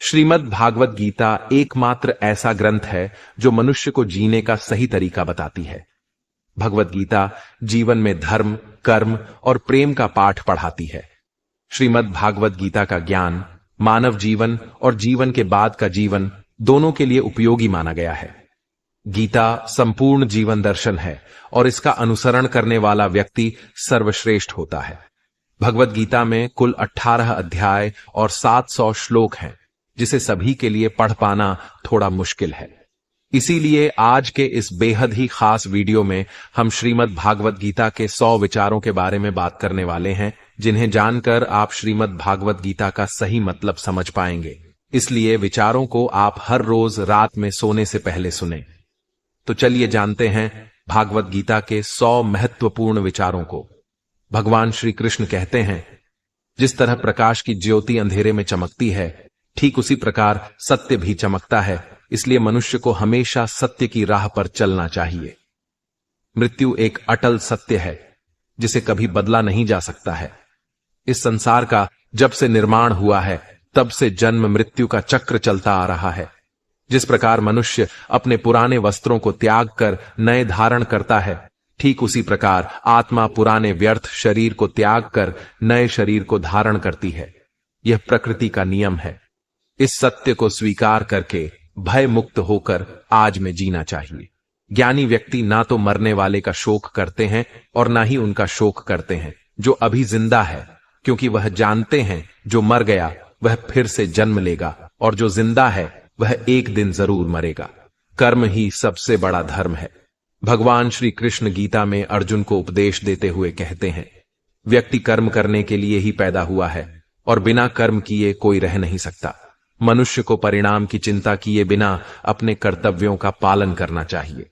श्रीमद् भागवत गीता एकमात्र ऐसा ग्रंथ है जो मनुष्य को जीने का सही तरीका बताती है। भगवत गीता जीवन में धर्म, कर्म और प्रेम का पाठ पढ़ाती है। श्रीमद् भागवत गीता का ज्ञान मानव जीवन और जीवन के बाद का जीवन दोनों के लिए उपयोगी माना गया है। गीता संपूर्ण जीवन दर्शन है और इसका अनुसरण करने वाला व्यक्ति सर्वश्रेष्ठ होता है। भगवत गीता में कुल 18 अध्याय और 700 श्लोक हैं, जिसे सभी के लिए पढ़ पाना थोड़ा मुश्किल है। इसीलिए आज के इस बेहद ही खास वीडियो में हम श्रीमद् भागवत गीता के 100 विचारों के बारे में बात करने वाले हैं, जिन्हें जानकर आप श्रीमद् भागवत गीता का सही मतलब समझ पाएंगे। इसलिए विचारों को आप हर रोज रात में सोने से पहले सुनें। तो चलिए जानते हैं भागवत गीता के 100 महत्वपूर्ण विचारों को। भगवान श्री कृष्ण कहते हैं, जिस तरह प्रकाश की ज्योति अंधेरे में चमकती है, ठीक उसी प्रकार सत्य भी चमकता है। इसलिए मनुष्य को हमेशा सत्य की राह पर चलना चाहिए। मृत्यु एक अटल सत्य है, जिसे कभी बदला नहीं जा सकता है। इस संसार का जब से निर्माण हुआ है, तब से जन्म मृत्यु का चक्र चलता आ रहा है। जिस प्रकार मनुष्य अपने पुराने वस्त्रों को त्याग कर नए धारण करता है, ठीक उसी प्रकार आत्मा पुराने व्यर्थ शरीर को त्याग कर नए शरीर को धारण करती है। यह प्रकृति का नियम है। इस सत्य को स्वीकार करके भय मुक्त होकर आज में जीना चाहिए। ज्ञानी व्यक्ति ना तो मरने वाले का शोक करते हैं और ना ही उनका शोक करते हैं जो अभी जिंदा है, क्योंकि वह जानते हैं जो मर गया वह फिर से जन्म लेगा और जो जिंदा है वह एक दिन जरूर मरेगा। कर्म ही सबसे बड़ा धर्म है। भगवान श्री कृष्ण गीता में अर्जुन को उपदेश देते हुए कहते हैं, व्यक्ति कर्म करने के लिए ही पैदा हुआ है और बिना कर्म किए कोई रह नहीं सकता। मनुष्य को परिणाम की चिंता किए बिना अपने कर्तव्यों का पालन करना चाहिए।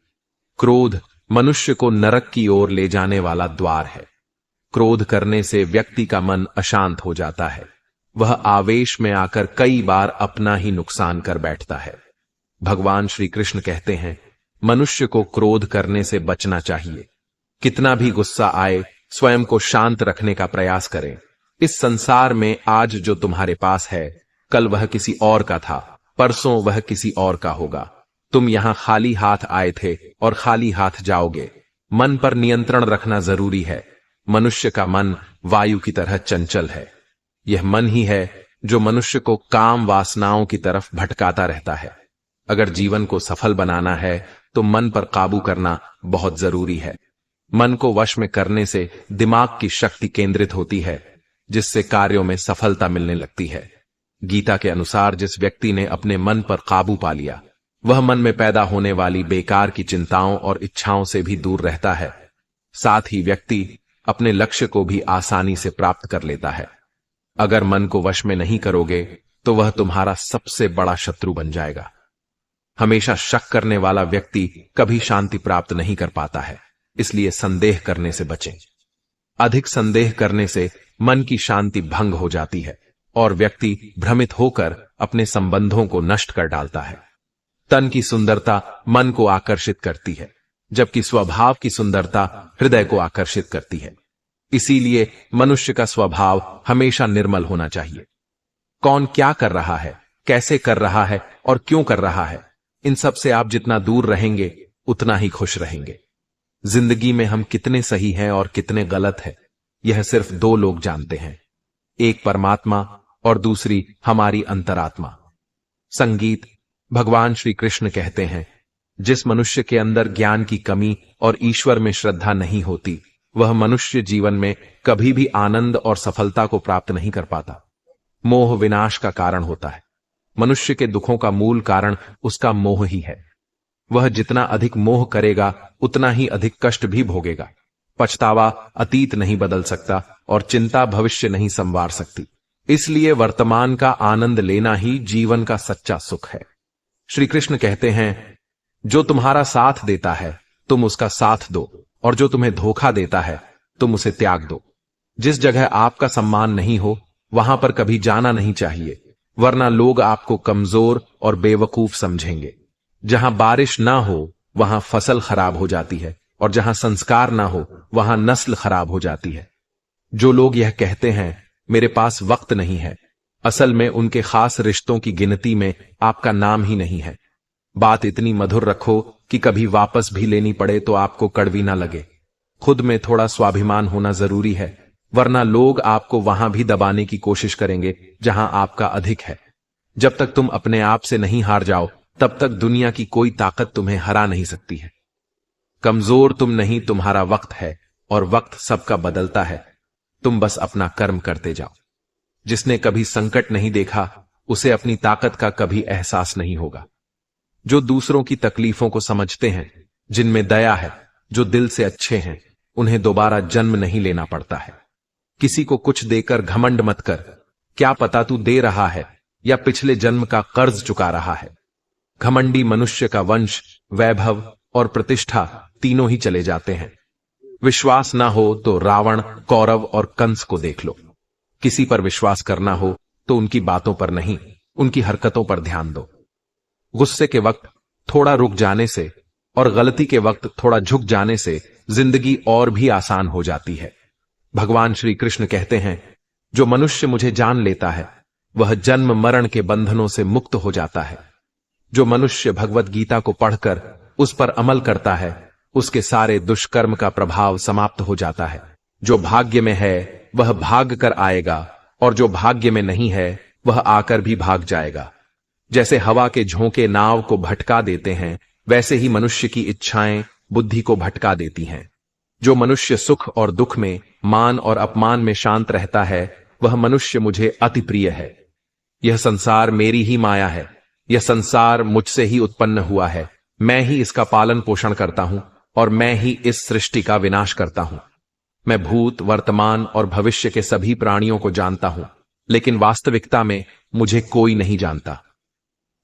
क्रोध मनुष्य को नरक की ओर ले जाने वाला द्वार है। क्रोध करने से व्यक्ति का मन अशांत हो जाता है। वह आवेश में आकर कई बार अपना ही नुकसान कर बैठता है। भगवान श्री कृष्ण कहते हैं, मनुष्य को क्रोध करने से बचना चाहिए। कितना भी गुस्सा आए, स्वयं को शांत रखने का प्रयास करें। इस संसार में आज जो तुम्हारे पास है, कल वह किसी और का था, परसों वह किसी और का होगा। तुम यहां खाली हाथ आए थे और खाली हाथ जाओगे। मन पर नियंत्रण रखना जरूरी है। मनुष्य का मन वायु की तरह चंचल है। यह मन ही है जो मनुष्य को काम वासनाओं की तरफ भटकाता रहता है। अगर जीवन को सफल बनाना है तो मन पर काबू करना बहुत जरूरी है। मन को वश में करने से दिमाग की शक्ति केंद्रित होती है, जिससे कार्यों में सफलता मिलने लगती है। गीता के अनुसार जिस व्यक्ति ने अपने मन पर काबू पा लिया, वह मन में पैदा होने वाली बेकार की चिंताओं और इच्छाओं से भी दूर रहता है। साथ ही व्यक्ति अपने लक्ष्य को भी आसानी से प्राप्त कर लेता है। अगर मन को वश में नहीं करोगे तो वह तुम्हारा सबसे बड़ा शत्रु बन जाएगा। हमेशा शक करने वाला व्यक्ति कभी शांति प्राप्त नहीं कर पाता है। इसलिए संदेह करने से बचें। अधिक संदेह करने से मन की शांति भंग हो जाती है और व्यक्ति भ्रमित होकर अपने संबंधों को नष्ट कर डालता है। तन की सुंदरता मन को आकर्षित करती है, जबकि स्वभाव की सुंदरता हृदय को आकर्षित करती है। इसीलिए मनुष्य का स्वभाव हमेशा निर्मल होना चाहिए। कौन क्या कर रहा है, कैसे कर रहा है और क्यों कर रहा है, इन सब से आप जितना दूर रहेंगे उतना ही खुश रहेंगे। जिंदगी में हम कितने सही हैं और कितने गलत हैं, यह सिर्फ 2 लोग जानते हैं, एक परमात्मा और दूसरी हमारी अंतरात्मा। संगीत भगवान श्री कृष्ण कहते हैं, जिस मनुष्य के अंदर ज्ञान की कमी और ईश्वर में श्रद्धा नहीं होती, वह मनुष्य जीवन में कभी भी आनंद और सफलता को प्राप्त नहीं कर पाता। मोह विनाश का कारण होता है। मनुष्य के दुखों का मूल कारण उसका मोह ही है। वह जितना अधिक मोह करेगा उतना ही अधिक कष्ट भी भोगेगा। पछतावा अतीत नहीं बदल सकता और चिंता भविष्य नहीं संवार सकती। इसलिए वर्तमान का आनंद लेना ही जीवन का सच्चा सुख है। श्री कृष्ण कहते हैं, जो तुम्हारा साथ देता है तुम उसका साथ दो, और जो तुम्हें धोखा देता है तुम उसे त्याग दो। जिस जगह आपका सम्मान नहीं हो वहां पर कभी जाना नहीं चाहिए, वरना लोग आपको कमजोर और बेवकूफ समझेंगे। जहां बारिश ना हो वहां फसल खराब हो जाती है और जहां संस्कार ना हो वहां नस्ल खराब हो जाती है। जो लोग यह कहते हैं मेरे पास वक्त नहीं है, असल में उनके खास रिश्तों की गिनती में आपका नाम ही नहीं है। बात इतनी मधुर रखो कि कभी वापस भी लेनी पड़े तो आपको कड़वी ना लगे। खुद में थोड़ा स्वाभिमान होना जरूरी है, वरना लोग आपको वहां भी दबाने की कोशिश करेंगे जहां आपका अधिक है। जब तक तुम अपने आप से नहीं हार जाओ, तब तक दुनिया की कोई ताकत तुम्हें हरा नहीं सकती है। कमजोर तुम नहीं, तुम्हारा वक्त है, और वक्त सबका बदलता है। तुम बस अपना कर्म करते जाओ। जिसने कभी संकट नहीं देखा, उसे अपनी ताकत का कभी एहसास नहीं होगा। जो दूसरों की तकलीफों को समझते हैं, जिनमें दया है, जो दिल से अच्छे हैं, उन्हें दोबारा जन्म नहीं लेना पड़ता है। किसी को कुछ देकर घमंड मत कर। क्या पता तू दे रहा है या पिछले जन्म का कर्ज चुका रहा है। घमंडी मनुष्य का वंश, वैभव और प्रतिष्ठा तीनों ही चले जाते हैं। विश्वास ना हो तो रावण, कौरव और कंस को देख लो। किसी पर विश्वास करना हो तो उनकी बातों पर नहीं, उनकी हरकतों पर ध्यान दो। गुस्से के वक्त थोड़ा रुक जाने से और गलती के वक्त थोड़ा झुक जाने से जिंदगी और भी आसान हो जाती है। भगवान श्री कृष्ण कहते हैं, जो मनुष्य मुझे जान लेता है वह जन्म मरण के बंधनों से मुक्त हो जाता है। जो मनुष्य भगवत गीता को पढ़कर उस पर अमल करता है, उसके सारे दुष्कर्म का प्रभाव समाप्त हो जाता है। जो भाग्य में है वह भाग कर आएगा, और जो भाग्य में नहीं है वह आकर भी भाग जाएगा। जैसे हवा के झोंके नाव को भटका देते हैं, वैसे ही मनुष्य की इच्छाएं बुद्धि को भटका देती हैं। जो मनुष्य सुख और दुख में, मान और अपमान में शांत रहता है, वह मनुष्य मुझे अति प्रिय है। यह संसार मेरी ही माया है। यह संसार मुझसे ही उत्पन्न हुआ है। मैं ही इसका पालन पोषण करता हूं और मैं ही इस सृष्टि का विनाश करता हूं। मैं भूत, वर्तमान और भविष्य के सभी प्राणियों को जानता हूं, लेकिन वास्तविकता में मुझे कोई नहीं जानता।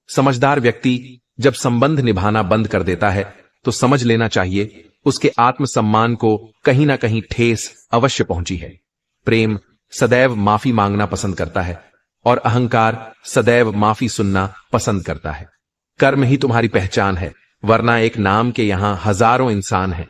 समझदार व्यक्ति जब संबंध निभाना बंद कर देता है तो समझ लेना चाहिए उसके आत्मसम्मान को कहीं ना कहीं ठेस अवश्य पहुंची है। प्रेम सदैव माफी मांगना पसंद करता है और अहंकार सदैव माफी सुनना पसंद करता है। कर्म ही तुम्हारी पहचान है, वरना एक नाम के यहां हजारों इंसान हैं।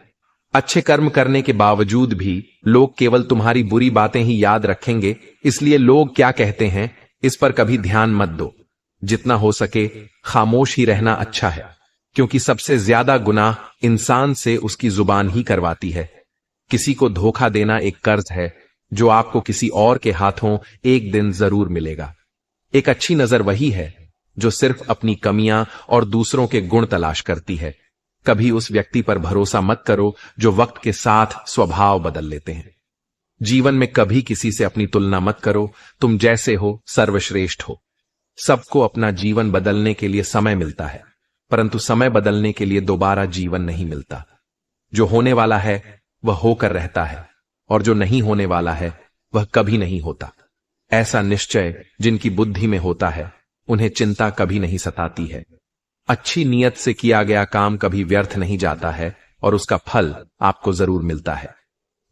अच्छे कर्म करने के बावजूद भी लोग केवल तुम्हारी बुरी बातें ही याद रखेंगे, इसलिए लोग क्या कहते हैं इस पर कभी ध्यान मत दो। जितना हो सके खामोश ही रहना अच्छा है, क्योंकि सबसे ज्यादा गुनाह इंसान से उसकी जुबान ही करवाती है। किसी को धोखा देना एक कर्ज है जो आपको किसी और के हाथों एक दिन जरूर मिलेगा। एक अच्छी नजर वही है जो सिर्फ अपनी कमियां और दूसरों के गुण तलाश करती है। कभी उस व्यक्ति पर भरोसा मत करो जो वक्त के साथ स्वभाव बदल लेते हैं। जीवन में कभी किसी से अपनी तुलना मत करो। तुम जैसे हो सर्वश्रेष्ठ हो। सबको अपना जीवन बदलने के लिए समय मिलता है, परंतु समय बदलने के लिए दोबारा जीवन नहीं मिलता। जो होने वाला है वह होकर रहता है, और जो नहीं होने वाला है वह कभी नहीं होता। ऐसा निश्चय जिनकी बुद्धि में होता है, उन्हें चिंता कभी नहीं सताती है। अच्छी नीयत से किया गया काम कभी व्यर्थ नहीं जाता है और उसका फल आपको जरूर मिलता है।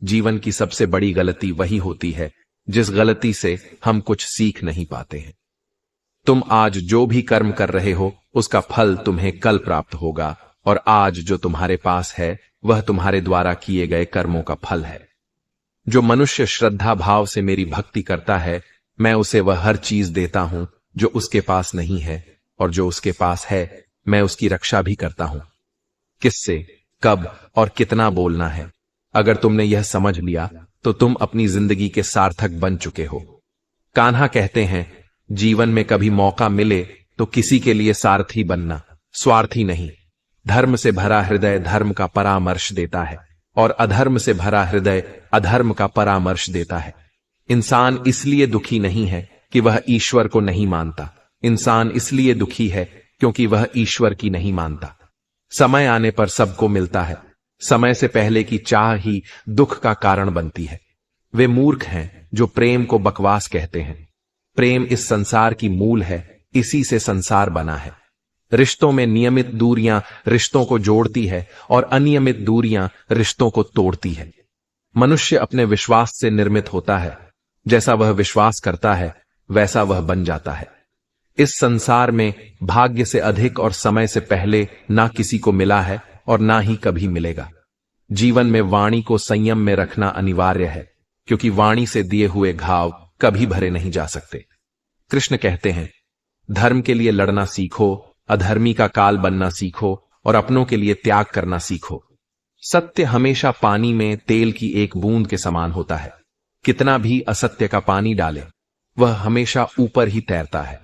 जीवन की सबसे बड़ी गलती वही होती है जिस गलती से हम कुछ सीख नहीं पाते हैं। तुम आज जो भी कर्म कर रहे हो उसका फल तुम्हें कल प्राप्त होगा, और आज जो तुम्हारे पास है वह तुम्हारे द्वारा किए गए कर्मों का फल है। जो मनुष्य श्रद्धा भाव से मेरी भक्ति करता है, मैं उसे वह हर चीज देता हूं जो उसके पास नहीं है, और जो उसके पास है मैं उसकी रक्षा भी करता हूं। किससे, कब और कितना बोलना है, अगर तुमने यह समझ लिया तो तुम अपनी जिंदगी के सार्थक बन चुके हो। कान्हा कहते हैं, जीवन में कभी मौका मिले तो किसी के लिए सारथी बनना, स्वार्थी नहीं। धर्म से भरा हृदय धर्म का परामर्श देता है, और अधर्म से भरा हृदय अधर्म का परामर्श देता है। इंसान इसलिए दुखी नहीं है कि वह ईश्वर को नहीं मानता। इंसान इसलिए दुखी है क्योंकि वह ईश्वर की नहीं मानता। समय आने पर सबको मिलता है। समय से पहले की चाह ही दुख का कारण बनती है। वे मूर्ख हैं जो प्रेम को बकवास कहते हैं। प्रेम इस संसार की मूल है, इसी से संसार बना है। रिश्तों में नियमित दूरियां रिश्तों को जोड़ती है और अनियमित दूरियां रिश्तों को तोड़ती है। मनुष्य अपने विश्वास से निर्मित होता है। जैसा वह विश्वास करता है वैसा वह बन जाता है। इस संसार में भाग्य से अधिक और समय से पहले ना किसी को मिला है और ना ही कभी मिलेगा। जीवन में वाणी को संयम में रखना अनिवार्य है, क्योंकि वाणी से दिए हुए घाव कभी भरे नहीं जा सकते। कृष्ण कहते हैं, धर्म के लिए लड़ना सीखो, अधर्मी का काल बनना सीखो और अपनों के लिए त्याग करना सीखो। सत्य हमेशा पानी में तेल की एक बूंद के समान होता है। कितना भी असत्य का पानी डाले, वह हमेशा ऊपर ही तैरता है।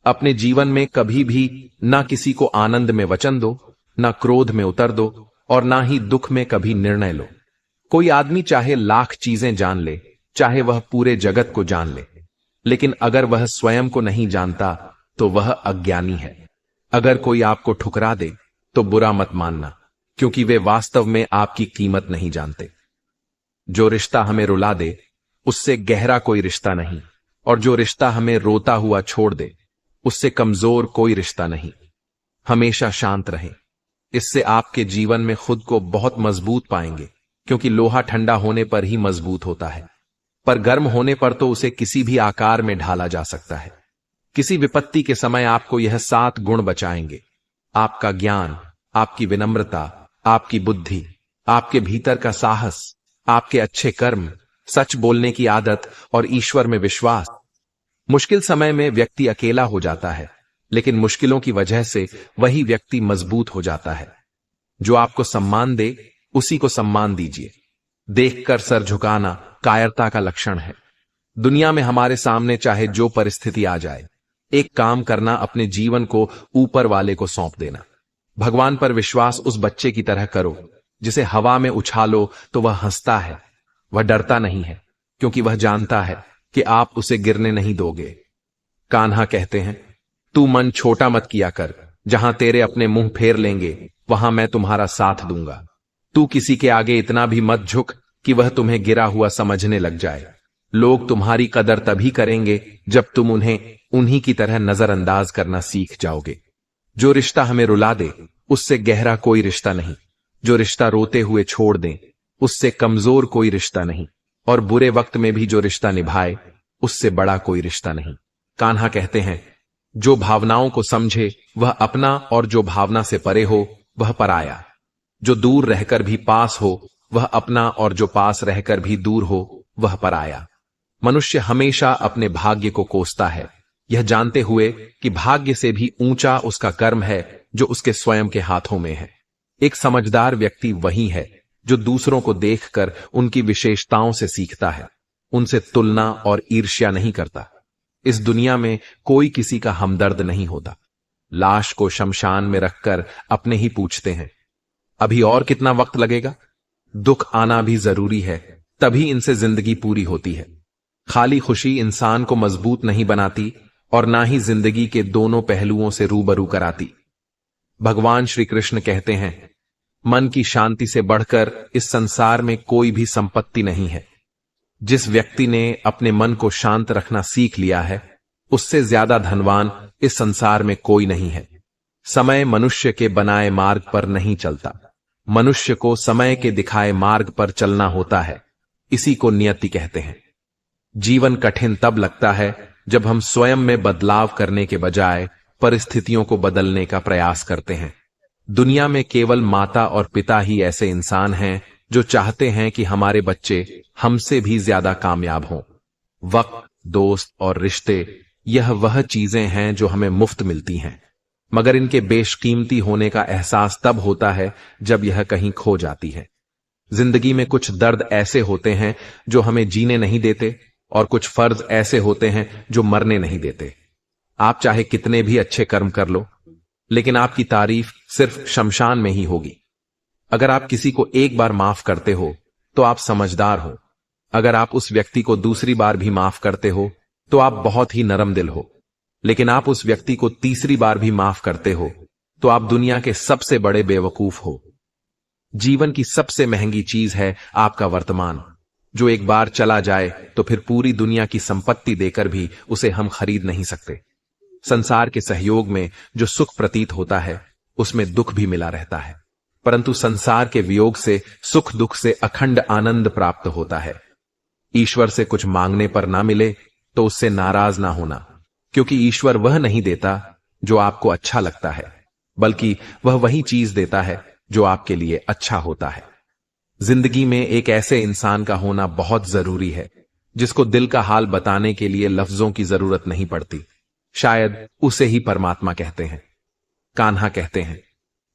अपने जीवन में कभी भी ना किसी को आनंद में वचन दो, ना क्रोध में उतर दो और ना ही दुख में कभी निर्णय लो। कोई आदमी चाहे लाख चीजें जान ले, चाहे वह पूरे जगत को जान ले, लेकिन अगर वह स्वयं को नहीं जानता तो वह अज्ञानी है। अगर कोई आपको ठुकरा दे तो बुरा मत मानना, क्योंकि वे वास्तव में आपकी कीमत नहीं जानते। जो रिश्ता हमें रुला दे उससे गहरा कोई रिश्ता नहीं, और जो रिश्ता हमें रोता हुआ छोड़ दे उससे कमजोर कोई रिश्ता नहीं। हमेशा शांत रहें, इससे आपके जीवन में खुद को बहुत मजबूत पाएंगे, क्योंकि लोहा ठंडा होने पर ही मजबूत होता है, पर गर्म होने पर तो उसे किसी भी आकार में ढाला जा सकता है। किसी विपत्ति के समय आपको यह 7 गुण बचाएंगे: आपका ज्ञान, आपकी विनम्रता, आपकी बुद्धि, आपके भीतर का साहस, आपके अच्छे कर्म, सच बोलने की आदत और ईश्वर में विश्वास। मुश्किल समय में व्यक्ति अकेला हो जाता है, लेकिन मुश्किलों की वजह से वही व्यक्ति मजबूत हो जाता है। जो आपको सम्मान दे उसी को सम्मान दीजिए। देखकर सर झुकाना कायरता का लक्षण है। दुनिया में हमारे सामने चाहे जो परिस्थिति आ जाए, एक काम करना, अपने जीवन को ऊपर वाले को सौंप देना। भगवान पर विश्वास उस बच्चे की तरह करो जिसे हवा में उछालो तो वह हंसता है। वह डरता नहीं है, क्योंकि वह जानता है कि आप उसे गिरने नहीं दोगे। कान्हा कहते हैं, तू मन छोटा मत किया कर, जहां तेरे अपने मुंह फेर लेंगे वहां मैं तुम्हारा साथ दूंगा। तू किसी के आगे इतना भी मत झुक कि वह तुम्हें गिरा हुआ समझने लग जाए। लोग तुम्हारी कदर तभी करेंगे जब तुम उन्हें उन्हीं की तरह नजरअंदाज करना सीख जाओगे। जो रिश्ता हमें रुला दे उससे गहरा कोई रिश्ता नहीं। जो रिश्ता रोते हुए छोड़ दे उससे कमजोर कोई रिश्ता नहीं, और बुरे वक्त में भी जो रिश्ता निभाए उससे बड़ा कोई रिश्ता नहीं। कान्हा कहते हैं, जो भावनाओं को समझे वह अपना, और जो भावना से परे हो वह पराया। जो दूर रहकर भी पास हो वह अपना, और जो पास रहकर भी दूर हो वह पराया। मनुष्य हमेशा अपने भाग्य को कोसता है, यह जानते हुए कि भाग्य से भी ऊंचा उसका कर्म है जो उसके स्वयं के हाथों में है। एक समझदार व्यक्ति वही है जो दूसरों को देखकर उनकी विशेषताओं से सीखता है, उनसे तुलना और ईर्ष्या नहीं करता। इस दुनिया में कोई किसी का हमदर्द नहीं होता। लाश को शमशान में रखकर अपने ही पूछते हैं, अभी और कितना वक्त लगेगा? दुख आना भी जरूरी है, तभी इनसे जिंदगी पूरी होती है। खाली खुशी इंसान को मजबूत नहीं बनाती और ना ही जिंदगी के दोनों पहलुओं से रूबरू कराती। भगवान श्री कृष्ण कहते हैं, मन की शांति से बढ़कर इस संसार में कोई भी संपत्ति नहीं है। जिस व्यक्ति ने अपने मन को शांत रखना सीख लिया है, उससे ज्यादा धनवान इस संसार में कोई नहीं है। समय मनुष्य के बनाए मार्ग पर नहीं चलता, मनुष्य को समय के दिखाए मार्ग पर चलना होता है। इसी को नियति कहते हैं। जीवन कठिन तब लगता है जब हम स्वयं में बदलाव करने के बजाय परिस्थितियों को बदलने का प्रयास करते हैं। दुनिया में केवल माता और पिता ही ऐसे इंसान हैं जो चाहते हैं कि हमारे बच्चे हमसे भी ज्यादा कामयाब हों। वक्त, दोस्त और रिश्ते, यह वह चीजें हैं जो हमें मुफ्त मिलती हैं, मगर इनके बेशकीमती होने का एहसास तब होता है जब यह कहीं खो जाती है। जिंदगी में कुछ दर्द ऐसे होते हैं जो हमें जीने नहीं देते, और कुछ फर्ज ऐसे होते हैं जो मरने नहीं देते। आप चाहे कितने भी अच्छे कर्म कर लो, लेकिन आपकी तारीफ सिर्फ शमशान में ही होगी। अगर आप किसी को एक बार माफ करते हो तो आप समझदार हो। अगर आप उस व्यक्ति को दूसरी बार भी माफ करते हो तो आप बहुत ही नरम दिल हो। लेकिन आप उस व्यक्ति को तीसरी बार भी माफ करते हो तो आप दुनिया के सबसे बड़े बेवकूफ हो। जीवन की सबसे महंगी चीज है आपका वर्तमान, जो एक बार चला जाए तो फिर पूरी दुनिया की संपत्ति देकर भी उसे हम खरीद नहीं सकते। संसार के सहयोग में जो सुख प्रतीत होता है उसमें दुख भी मिला रहता है, परंतु संसार के वियोग से सुख दुख से अखंड आनंद प्राप्त होता है। ईश्वर से कुछ मांगने पर ना मिले तो उससे नाराज ना होना, क्योंकि ईश्वर वह नहीं देता जो आपको अच्छा लगता है, बल्कि वह वही चीज देता है जो आपके लिए अच्छा होता है। जिंदगी में एक ऐसे इंसान का होना बहुत जरूरी है जिसको दिल का हाल बताने के लिए लफ्जों की जरूरत नहीं पड़ती। शायद उसे ही परमात्मा कहते हैं। कान्हा कहते हैं,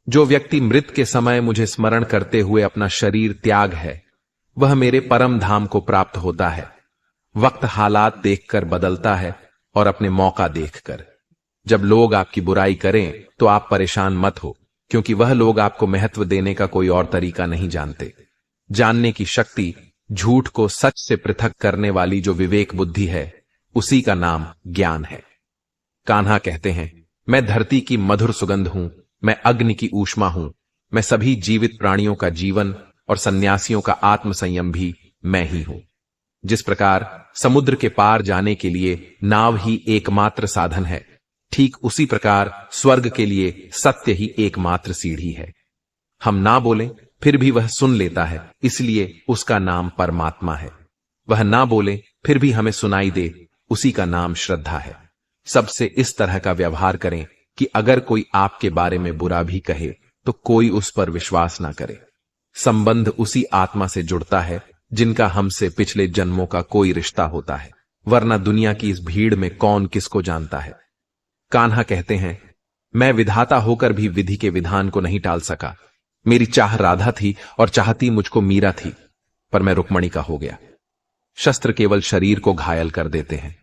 जो व्यक्ति मृत के समय मुझे स्मरण करते हुए अपना शरीर त्याग है, वह मेरे परम धाम को प्राप्त होता है। वक्त हालात देखकर बदलता है और अपने मौका देखकर। जब लोग आपकी बुराई करें तो आप परेशान मत हो, क्योंकि वह लोग आपको महत्व देने का कोई और तरीका नहीं जानते। जानने की शक्ति, झूठ को सच से पृथक करने वाली जो विवेक बुद्धि है, उसी का नाम ज्ञान है। कान्हा कहते हैं, मैं धरती की मधुर सुगंध हूं, मैं अग्नि की ऊष्मा हूं, मैं सभी जीवित प्राणियों का जीवन और सन्यासियों का आत्म संयम भी मैं ही हूं। जिस प्रकार समुद्र के पार जाने के लिए नाव ही एकमात्र साधन है, ठीक उसी प्रकार स्वर्ग के लिए सत्य ही एकमात्र सीढ़ी है। हम ना बोलें फिर भी वह सुन लेता है, इसलिए उसका नाम परमात्मा है। वह ना बोले फिर भी हमें सुनाई दे, उसी का नाम श्रद्धा है। सबसे इस तरह का व्यवहार करें कि अगर कोई आपके बारे में बुरा भी कहे तो कोई उस पर विश्वास ना करे। संबंध उसी आत्मा से जुड़ता है जिनका हमसे पिछले जन्मों का कोई रिश्ता होता है, वरना दुनिया की इस भीड़ में कौन किसको जानता है। कान्हा कहते हैं, मैं विधाता होकर भी विधि के विधान को नहीं टाल सका। मेरी चाह राधा थी और चाहती मुझको मीरा थी, पर मैं रुक्मणी का हो गया। शस्त्र केवल शरीर को घायल कर देते हैं,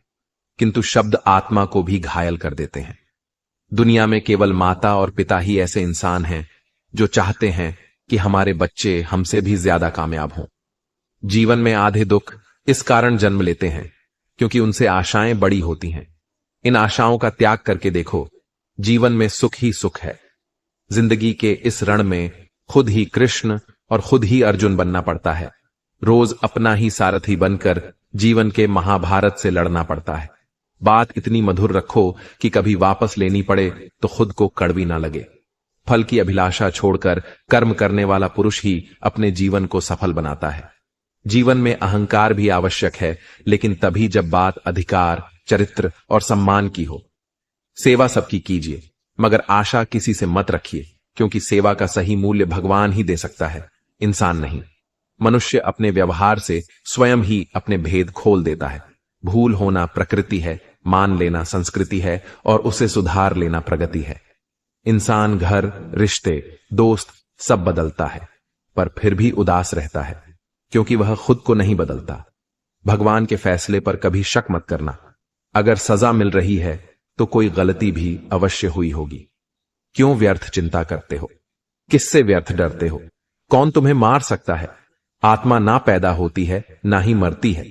किंतु शब्द आत्मा को भी घायल कर देते हैं। दुनिया में केवल माता और पिता ही ऐसे इंसान हैं जो चाहते हैं कि हमारे बच्चे हमसे भी ज्यादा कामयाब हों। जीवन में आधे दुख इस कारण जन्म लेते हैं क्योंकि उनसे आशाएं बड़ी होती हैं। इन आशाओं का त्याग करके देखो, जीवन में सुख ही सुख है। जिंदगी के इस रण में खुद ही कृष्ण और खुद ही अर्जुन बनना पड़ता है। रोज अपना ही सारथी बनकर जीवन के महाभारत से लड़ना पड़ता है। बात इतनी मधुर रखो कि कभी वापस लेनी पड़े तो खुद को कड़वी ना लगे। फल की अभिलाषा छोड़कर कर्म करने वाला पुरुष ही अपने जीवन को सफल बनाता है। जीवन में अहंकार भी आवश्यक है, लेकिन तभी जब बात अधिकार, चरित्र और सम्मान की हो। सेवा सबकी कीजिए, मगर आशा किसी से मत रखिए, क्योंकि सेवा का सही मूल्य भगवान ही दे सकता है, इंसान नहीं। मनुष्य अपने व्यवहार से स्वयं ही अपने भेद खोल देता है। भूल होना प्रकृति है, मान लेना संस्कृति है और उसे सुधार लेना प्रगति है। इंसान घर, रिश्ते, दोस्त सब बदलता है, पर फिर भी उदास रहता है, क्योंकि वह खुद को नहीं बदलता। भगवान के फैसले पर कभी शक मत करना। अगर सजा मिल रही है तो कोई गलती भी अवश्य हुई होगी। क्यों व्यर्थ चिंता करते हो? किससे व्यर्थ डरते हो? कौन तुम्हें मार सकता है? आत्मा ना पैदा होती है, ना ही मरती है।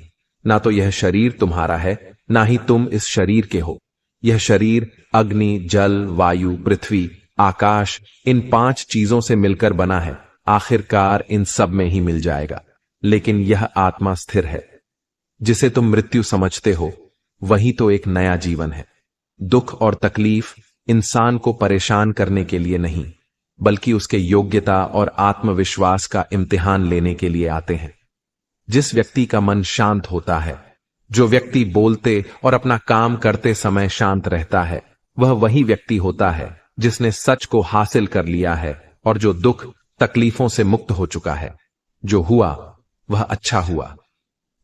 ना तो यह शरीर तुम्हारा है, ना ही तुम इस शरीर के हो। यह शरीर अग्नि, जल, वायु, पृथ्वी, आकाश, इन 5 चीजों से मिलकर बना है। आखिरकार इन सब में ही मिल जाएगा, लेकिन यह आत्मा स्थिर है। जिसे तुम मृत्यु समझते हो, वही तो एक नया जीवन है। दुख और तकलीफ इंसान को परेशान करने के लिए नहीं, बल्कि उसके योग्यता और आत्मविश्वास का इम्तिहान लेने के लिए आते हैं। जिस व्यक्ति का मन शांत होता है, जो व्यक्ति बोलते और अपना काम करते समय शांत रहता है, वह वही व्यक्ति होता है जिसने सच को हासिल कर लिया है और जो दुख तकलीफों से मुक्त हो चुका है। जो हुआ वह अच्छा हुआ,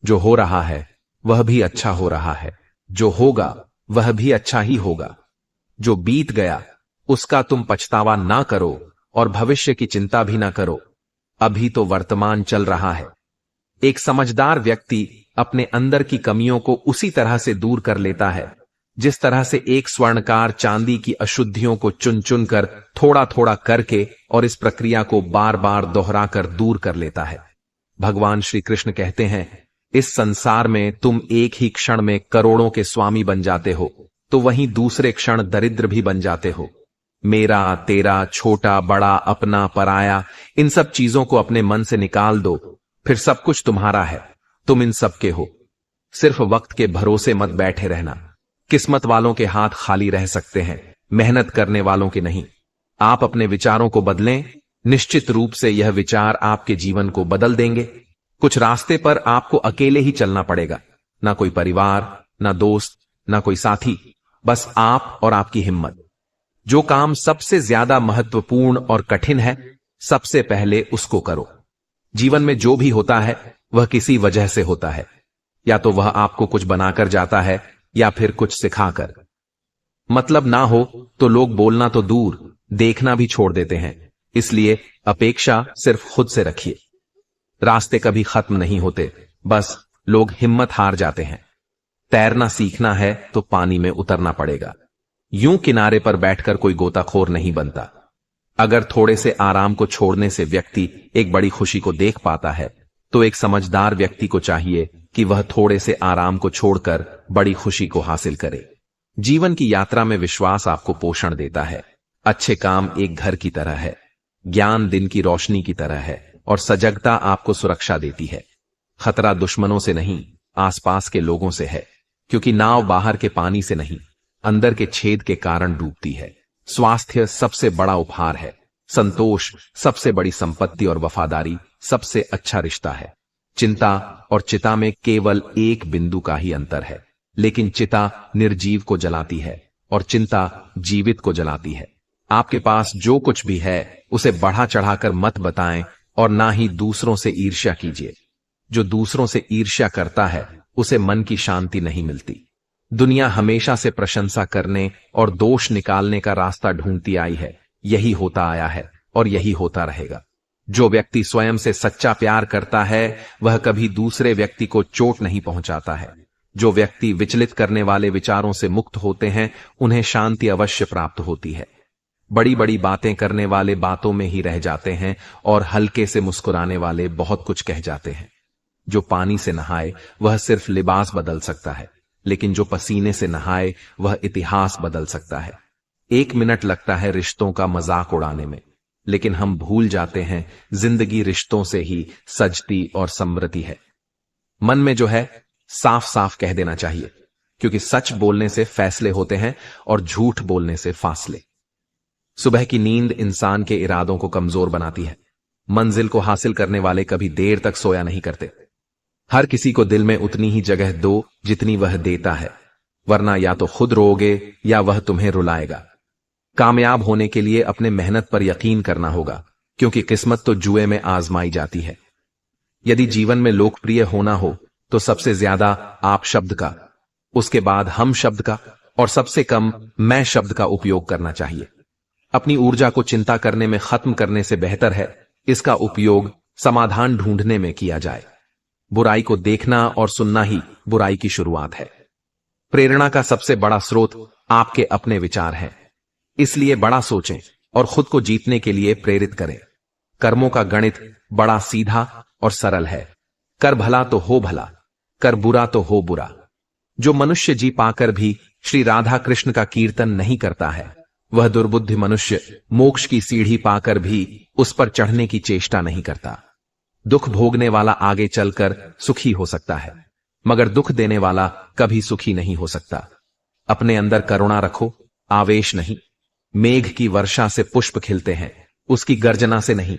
जो हो रहा है वह भी अच्छा हो रहा है, जो होगा वह भी अच्छा ही होगा। जो बीत गया उसका तुम पछतावा ना करो और भविष्य की चिंता भी ना करो। अभी तो वर्तमान चल रहा है। एक समझदार व्यक्ति अपने अंदर की कमियों को उसी तरह से दूर कर लेता है जिस तरह से एक स्वर्णकार चांदी की अशुद्धियों को चुन चुन कर थोड़ा थोड़ा करके और इस प्रक्रिया को बार बार दोहराकर दूर कर लेता है। भगवान श्री कृष्ण कहते हैं, इस संसार में तुम एक ही क्षण में करोड़ों के स्वामी बन जाते हो, तो वहीं दूसरे क्षण दरिद्र भी बन जाते हो। मेरा, तेरा, छोटा, बड़ा, अपना, पराया, इन सब चीजों को अपने मन से निकाल दो, फिर सब कुछ तुम्हारा है। तुम इन सब के हो। सिर्फ वक्त के भरोसे मत बैठे रहना। किस्मत वालों के हाथ खाली रह सकते हैं, मेहनत करने वालों के नहीं। आप अपने विचारों को बदलें, निश्चित रूप से यह विचार आपके जीवन को बदल देंगे। कुछ रास्ते पर आपको अकेले ही चलना पड़ेगा, ना कोई परिवार, ना दोस्त, ना कोई साथी, बस आप और आपकी हिम्मत। जो काम सबसे ज्यादा महत्वपूर्ण और कठिन है, सबसे पहले उसको करो। जीवन में जो भी होता है वह किसी वजह से होता है, या तो वह आपको कुछ बनाकर जाता है या फिर कुछ सिखाकर। मतलब ना हो तो लोग बोलना तो दूर, देखना भी छोड़ देते हैं। इसलिए अपेक्षा सिर्फ खुद से रखिए। रास्ते कभी खत्म नहीं होते, बस लोग हिम्मत हार जाते हैं। तैरना सीखना है तो पानी में उतरना पड़ेगा। यूं किनारे पर बैठकर कोई गोताखोर नहीं बनता। अगर थोड़े से आराम को छोड़ने से व्यक्ति एक बड़ी खुशी को देख पाता है, तो एक समझदार व्यक्ति को चाहिए कि वह थोड़े से आराम को छोड़कर बड़ी खुशी को हासिल करे। जीवन की यात्रा में विश्वास आपको पोषण देता है। अच्छे काम एक घर की तरह है, ज्ञान दिन की रोशनी की तरह है, और सजगता आपको सुरक्षा देती है। खतरा दुश्मनों से नहीं, आसपास के लोगों से है, क्योंकि नाव बाहर के पानी से नहीं, अंदर के छेद के कारण डूबती है। स्वास्थ्य सबसे बड़ा उपहार है, संतोष सबसे बड़ी संपत्ति, और वफादारी सबसे अच्छा रिश्ता है। चिंता और चिता में केवल एक बिंदु का ही अंतर है, लेकिन चिता निर्जीव को जलाती है और चिंता जीवित को जलाती है। आपके पास जो कुछ भी है उसे बढ़ा चढ़ाकर मत बताएं, और ना ही दूसरों से ईर्ष्या कीजिए। जो दूसरों से ईर्ष्या करता है उसे मन की शांति नहीं मिलती। दुनिया हमेशा से प्रशंसा करने और दोष निकालने का रास्ता ढूंढती आई है। यही होता आया है और यही होता रहेगा। जो व्यक्ति स्वयं से सच्चा प्यार करता है वह कभी दूसरे व्यक्ति को चोट नहीं पहुंचाता है। जो व्यक्ति विचलित करने वाले विचारों से मुक्त होते हैं उन्हें शांति अवश्य प्राप्त होती है। बड़ी बड़ी बातें करने वाले बातों में ही रह जाते हैं, और हल्के से मुस्कुराने वाले बहुत कुछ कह जाते हैं। जो पानी से नहाए वह सिर्फ लिबास बदल सकता है, लेकिन जो पसीने से नहाए वह इतिहास बदल सकता है। 1 मिनट लगता है रिश्तों का मजाक उड़ाने में, लेकिन हम भूल जाते हैं जिंदगी रिश्तों से ही सजती और समृद्धि है। मन में जो है साफ साफ कह देना चाहिए, क्योंकि सच बोलने से फैसले होते हैं और झूठ बोलने से फासले। सुबह की नींद इंसान के इरादों को कमजोर बनाती है। मंजिल को हासिल करने वाले कभी देर तक सोया नहीं करते। हर किसी को दिल में उतनी ही जगह दो जितनी वह देता है, वरना या तो खुद रोओगे या वह तुम्हें रुलाएगा। कामयाब होने के लिए अपने मेहनत पर यकीन करना होगा, क्योंकि किस्मत तो जुए में आजमाई जाती है। यदि जीवन में लोकप्रिय होना हो तो सबसे ज्यादा आप शब्द का, उसके बाद हम शब्द का, और सबसे कम मैं शब्द का उपयोग करना चाहिए। अपनी ऊर्जा को चिंता करने में खत्म करने से बेहतर है इसका उपयोग समाधान ढूंढने में किया जाए। बुराई को देखना और सुनना ही बुराई की शुरुआत है। प्रेरणा का सबसे बड़ा स्रोत आपके अपने विचार हैं। इसलिए बड़ा सोचें और खुद को जीतने के लिए प्रेरित करें। कर्मों का गणित बड़ा सीधा और सरल है। कर भला तो हो भला, कर बुरा तो हो बुरा। जो मनुष्य जी पाकर भी श्री राधा कृष्ण का कीर्तन नहीं करता है, वह दुर्बुद्धि मनुष्य मोक्ष की सीढ़ी पाकर भी उस पर चढ़ने की चेष्टा नहीं करता। दुख भोगने वाला आगे चलकर सुखी हो सकता है, मगर दुख देने वाला कभी सुखी नहीं हो सकता। अपने अंदर करुणा रखो, आवेश नहीं। मेघ की वर्षा से पुष्प खिलते हैं, उसकी गर्जना से नहीं।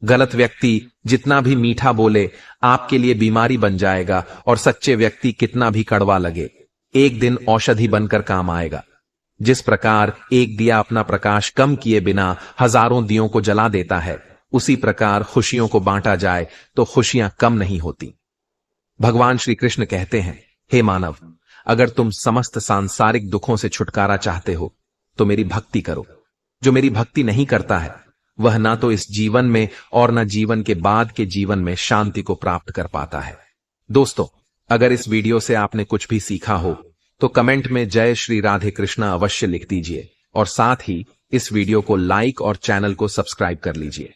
गलत व्यक्ति जितना भी मीठा बोले आपके लिए बीमारी बन जाएगा, और सच्चे व्यक्ति कितना भी कड़वा लगे एक दिन औषधि बनकर काम आएगा। जिस प्रकार एक दिया अपना प्रकाश कम किए बिना हजारों दियों को जला देता है, उसी प्रकार खुशियों को बांटा जाए तो खुशियां कम नहीं होती। भगवान श्री कृष्ण कहते हैं, हे मानव, अगर तुम समस्त सांसारिक दुखों से छुटकारा चाहते हो तो मेरी भक्ति करो। जो मेरी भक्ति नहीं करता है वह ना तो इस जीवन में और ना जीवन के बाद के जीवन में शांति को प्राप्त कर पाता है। दोस्तों, अगर इस वीडियो से आपने कुछ भी सीखा हो तो कमेंट में जय श्री राधे कृष्णा अवश्य लिख दीजिए, और साथ ही इस वीडियो को लाइक और चैनल को सब्सक्राइब कर लीजिए।